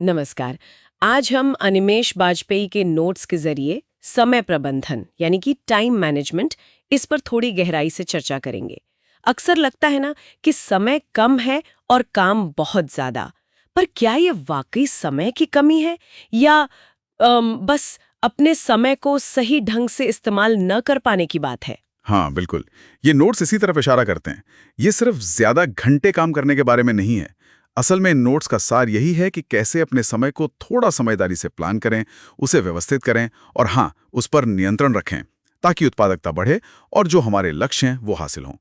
नमस्कार। आज हम अनिमेश बाजपेयी के नोट्स के जरिए समय प्रबंधन यानी कि टाइम मैनेजमेंट इस पर थोड़ी गहराई से चर्चा करेंगे। अक्सर लगता है ना कि समय कम है और काम बहुत ज्यादा, पर क्या ये वाकई समय की कमी है या बस अपने समय को सही ढंग से इस्तेमाल न कर पाने की बात है? हाँ, बिल्कुल। ये नोट्स इसी तरफ इशारा करते हैं। ये सिर्फ ज़्यादा घंटे काम करने के बारे में नहीं है। असल में इन नोट्स का सार यही है कि कैसे अपने समय को थोड़ा समझदारी से प्लान करें, उसे व्यवस्थित करें और हाँ, उस पर नियंत्रण रखें, ताकि उत्पादकता बढ़े और जो हमारे लक्ष्य हैं, वो हासिल हों।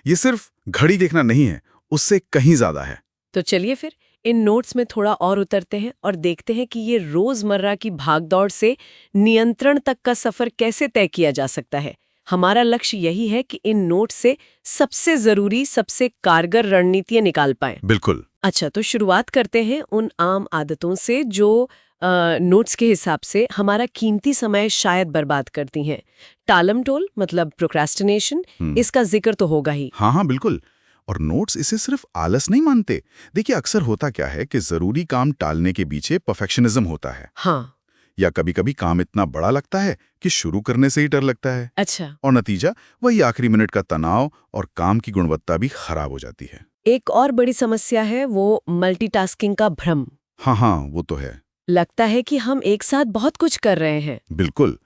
ये सिर्फ घड़ी देखना नहीं है, उससे कहीं ज़्यादा है। तो चलिए फिर इन नोट्स में थोड़ा और उतरते हैं और देखते हैं कि ये रोजमर्रा की भागदौड़ से नियंत्रण तक का सफर कैसे तय किया जा सकता है। हमारा लक्ष्य यही है कि इन नोट्स से सबसे जरूरी, सबसे कारगर रणनीतियां निकाल पाएं। बिल्कुल। अच्छा, तो शुरुआत करते हैं उन आम आदतों से जो नोट्स के हिसाब से हमारा कीमती समय शायद बर्बाद करती हैं। टालमटोल मतलब प्रोक्रेस्टिनेशन, इसका जिक्र तो होगा ही। हाँ हाँ, बिल्कुल। और नोट्स इसे सिर्फ आलस नहीं मानते। देखिए, अक्सर होता क्या है कि ज़रूरी काम टालने के पीछे परफेक्शनिज्म होता है। हाँ। या कभी-कभी काम इतना बड़ा लगता है कि शुरू करने से ही डर लगता है। अच्छा। और नतीजा वही आखिरी मिनट का तनाव और काम की गुणवत्ता भी खराब हो जाती है। एक और बड़ी समस्या है वो मल्टीटास्किंग का भ्रम। हाँ हाँ, वो तो है। लगता है कि हम एक साथ बहुत कुछ कर रहे हैं। बिल्कुल।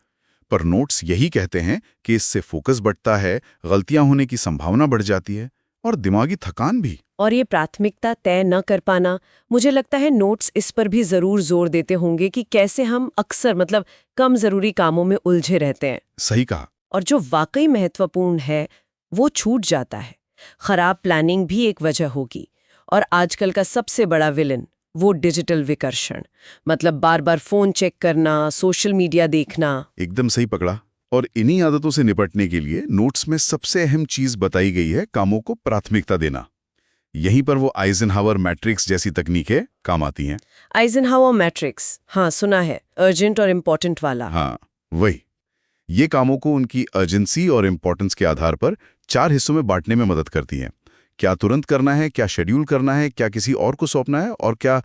पर नोट्स यही कहते हैं कि इससे फोकस बढ़ता है, गलतियां होने की संभावना बढ़ जाती है और दिमागी थकान भी। और ये प्राथमिकता तय न कर पाना, मुझे लगता है नोट्स इस पर भी जरूर जोर देते होंगे कि कैसे हम अक्सर मतलब कम जरूरी कामों में उलझे रहते हैं सही कहा। और जो वाकई महत्वपूर्ण है वो छूट जाता है। खराब प्लानिंग भी एक वजह होगी। और आजकल का सबसे बड़ा विलन वो डिजिटल विकर्षण, मतलब बार बार फोन चेक करना, सोशल मीडिया देखना। एकदम सही पकड़ा। और इन्हीं आदतों से निपटने के लिए नोट्स में सबसे अहम चीज बताई गई है, कामों को प्राथमिकता देना। यहीं पर वो आइजनहावर मैट्रिक्स जैसी तकनीकें काम आती हैं। आइजनहावर मैट्रिक्स, हाँ सुना है, अर्जेंट और इम्पोर्टेंट वाला। हाँ, वही। ये कामों को उनकी अर्जेंसी और इम्पोर्टेंस के आधार पर 4 हिस्सों में बांटने में मदद करती हैं। क्या तुरंत करना है, क्या शेड्यूल करना है, क्या किसी और को सौंपना है और क्या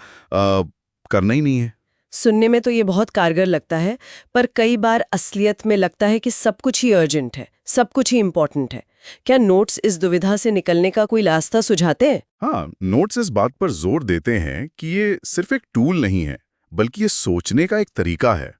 करना ही नहीं है। सुनने में तो ये बहुत कारगर लगता है, पर कई बार असलियत में लगता है कि सब कुछ ही अर्जेंट है, सब कुछ ही इम्पोर्टेंट है। क्या नोट्स इस दुविधा से निकलने का कोई रास्ता सुझाते हैं? हाँ, नोट्स इस बात पर जोर देते हैं कि ये सिर्फ एक टूल नहीं है, बल्कि ये सोचने का एक तरीका है।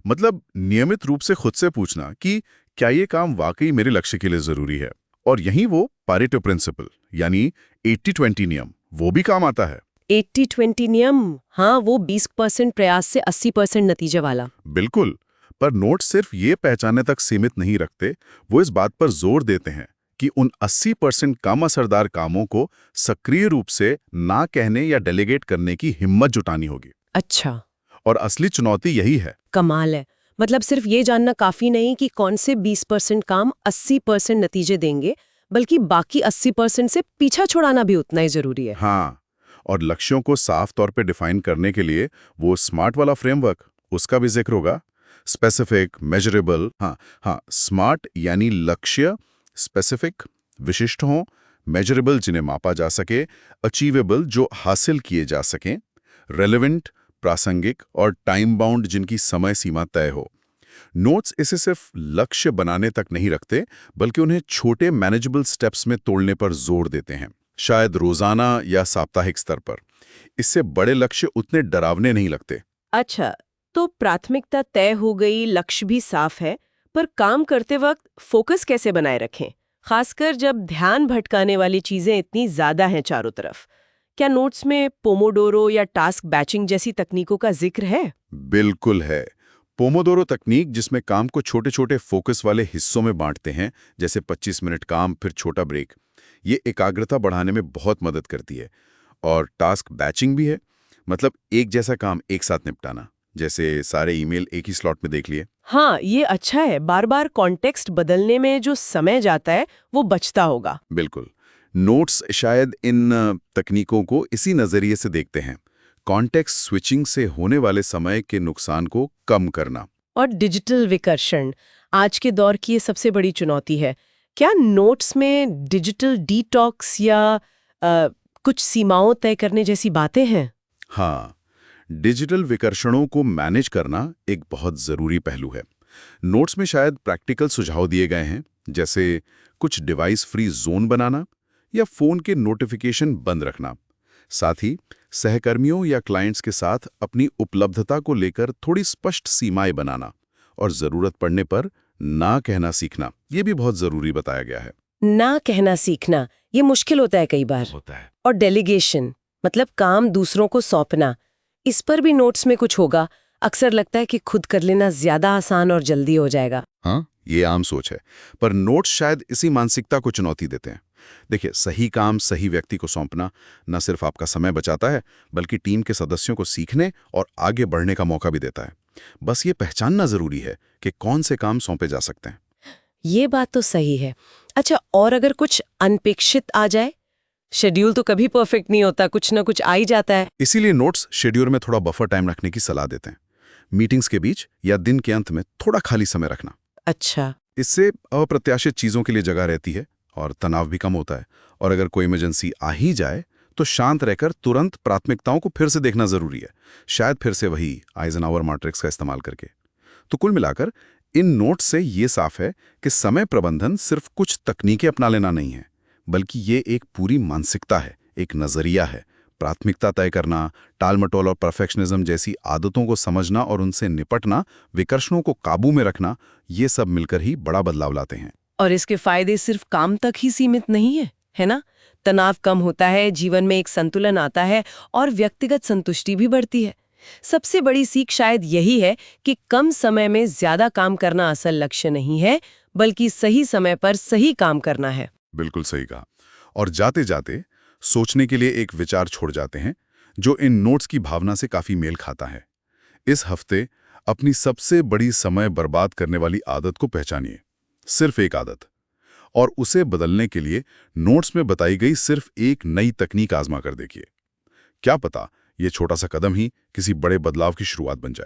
मतलब नियमित रूप से खुद से पूछना कि क्या ये काम वाकई मेरे लक्ष्य के लिए जरूरी है। और यहीं वो पारेटो प्रिंसिपल यानी 80-20 नियम वो भी काम आता है। 80-20 नियम, हाँ वो 20% प्रयास से 80% नतीजे वाला। बिल्कुल। पर नोट्स सिर्फ ये पहचानने तक सीमित नहीं रखते, वो इस बात पर जोर देते हैं कि उन 80% कम असरदार कामों को सक्रिय रूप से ना कहने या डेलीगेट करने की हिम्मत जुटानी होगी। अच्छा। और असली चुनौती यही है। कमाल है। मतलब सिर्फ ये जानना काफी नहीं कि कौन से 20% काम 80% नतीजे देंगे, बल्कि बाकी 80% से पीछा छुड़ाना भी उतना ही जरूरी है। हाँ, और लक्ष्यों को साफ तौर पे डिफाइन करने के लिए वो स्मार्ट वाला फ्रेमवर्क, उसका भी जिक्र होगा। स्पेसिफिक, मेजरेबल, हाँ, स्मार्ट यानी लक्ष्य स्पेसिफिक, विशिष्ट हों, मेजरेबल जिन्हें मापा जा सके, अचीवेबल जो हासिल किए जा सकें, रेलेवेंट प्रासंगिक और टाइम बाउंड जिनकी समय सीमा तय हो। नोट्स इसे सिर्फ लक्ष्य बनाने तक नहीं रखते, बल्कि उन्हें छोटे मैनेजेबल स्टेप्स में तोड़ने पर जोर देते हैं, शायद रोजाना या साप्ताहिक स्तर पर। इससे बड़े लक्ष्य उतने डरावने नहीं लगते। अच्छा, तो प्राथमिकता तय हो गई, लक्ष्य भी साफ है, पर काम करते वक्त फोकस कैसे बनाए रखें? खासकर जब ध्यान भटकाने वाली चीजें इतनी ज्यादा हैं चारों तरफ। क्या नोट्स में पोमोडोरो या टास्क बैचिंग जैसी तकनीकों का जिक्र है? बिल्कुल है। पोमोदोरो तकनीक, जिसमें काम को छोटे छोटे फोकस वाले हिस्सों में बांटते हैं, जैसे 25 मिनट काम फिर छोटा ब्रेक, ये एकाग्रता बढ़ाने में बहुत मदद करती है। और टास्क बैचिंग भी है, मतलब एक जैसा काम एक साथ निपटाना, जैसे सारे ईमेल एक ही स्लॉट में देख लिए। हाँ, ये अच्छा है। बार बार कॉन्टेक्स्ट बदलने में जो समय जाता है वो बचता होगा। बिल्कुल। नोट्स शायद इन तकनीकों को इसी नजरिए से देखते हैं, कॉन्टेक्स्ट स्विचिंग से होने वाले समय के नुकसान को कम करना। और डिजिटल विकर्षण आज के दौर की ये सबसे बड़ी चुनौती है। क्या नोट्स में डिजिटल डिटॉक्स या कुछ सीमाओं तय करने जैसी बातें हैं? हाँ, डिजिटल विकर्षणों को मैनेज करना एक बहुत ज़रूरी पहलू है। नोट्स में शायद प्रैक्टिकल सुझाव दिए गए हैं, जैसे कुछ डिवाइस फ्री जोन बनाना या फ़ोन के नोटिफिकेशन बंद रखना। साथ ही सहकर्मियों या क्लाइंट्स के साथ अपनी उपलब्धता को लेकर थोड़ी स्पष्ट सीमाएं बनाना और ज़रूरत पड़ने पर ना कहना सीखना, ये भी बहुत ज़रूरी बताया गया है। ना कहना सीखना ये मुश्किल होता है कई बार। होता है। और डेलीगेशन मतलब काम दूसरों को सौंपना, इस पर भी नोट्स में कुछ होगा। अक्सर लगता है कि खुद कर लेना ज्यादा आसान और जल्दी हो जाएगा। हाँ, ये आम सोच है, पर नोट्स शायद इसी मानसिकता को चुनौती देते हैं। देखिए, सही काम सही व्यक्ति को सौंपना न सिर्फ आपका समय बचाता है, बल्कि टीम के सदस्यों को सीखने और आगे बढ़ने का मौका भी देता है। बस ये पहचानना जरूरी है कि कौन से काम सौंपे जा सकते हैं। ये बात तो सही है। अच्छा, और अगर कुछ अनपेक्षित आ जाए? शेड्यूल तो कभी परफेक्ट नहीं होता, कुछ ना कुछ आ ही जाता है। इसीलिए नोट्स शेड्यूल में थोड़ा बफर टाइम रखने की सलाह देते हैं। मीटिंग्स के बीच या दिन के अंत में थोड़ा खाली समय रखना। अच्छा, इससे अप्रत्याशित चीज़ों के लिए जगह रहती है और तनाव भी कम होता है। और अगर कोई इमरजेंसी आ ही जाए तो शांत रहकर तुरंत प्राथमिकताओं को फिर से देखना जरूरी है, शायद फिर से वही आइजनहावर मैट्रिक्स का इस्तेमाल करके। तो कुल मिलाकर इन नोट्स से ये साफ है कि समय प्रबंधन सिर्फ कुछ तकनीकें अपना लेना नहीं है, बल्कि ये एक पूरी मानसिकता है, एक नजरिया है। प्राथमिकता तय करना, टालमटोल और परफेक्शनिज्म जैसी आदतों को समझना और उनसे निपटना, विकर्षणों को काबू में रखना, ये सब मिलकर ही बड़ा बदलाव लाते हैं। और इसके फायदे सिर्फ काम तक ही सीमित नहीं है ना? तनाव कम होता है, जीवन में एक संतुलन आता है और व्यक्तिगत संतुष्टि भी बढ़ती है। सबसे बड़ी सीख शायद यही है कि कम समय में ज्यादा काम करना असल लक्ष्य नहीं है, बल्कि सही समय पर सही काम करना है। बिल्कुल सही कहा। और जाते जाते सोचने के लिए एक विचार छोड़ जाते हैं, जो इन नोट्स की भावना से काफी मेल खाता है। इस हफ्ते अपनी सबसे बड़ी समय बर्बाद करने वाली आदत को पहचानिए, सिर्फ एक आदत, और उसे बदलने के लिए नोट्स में बताई गई सिर्फ एक नई तकनीक आजमा कर देखिए। क्या पता ये छोटा सा कदम ही किसी बड़े बदलाव की शुरुआत बन जाए।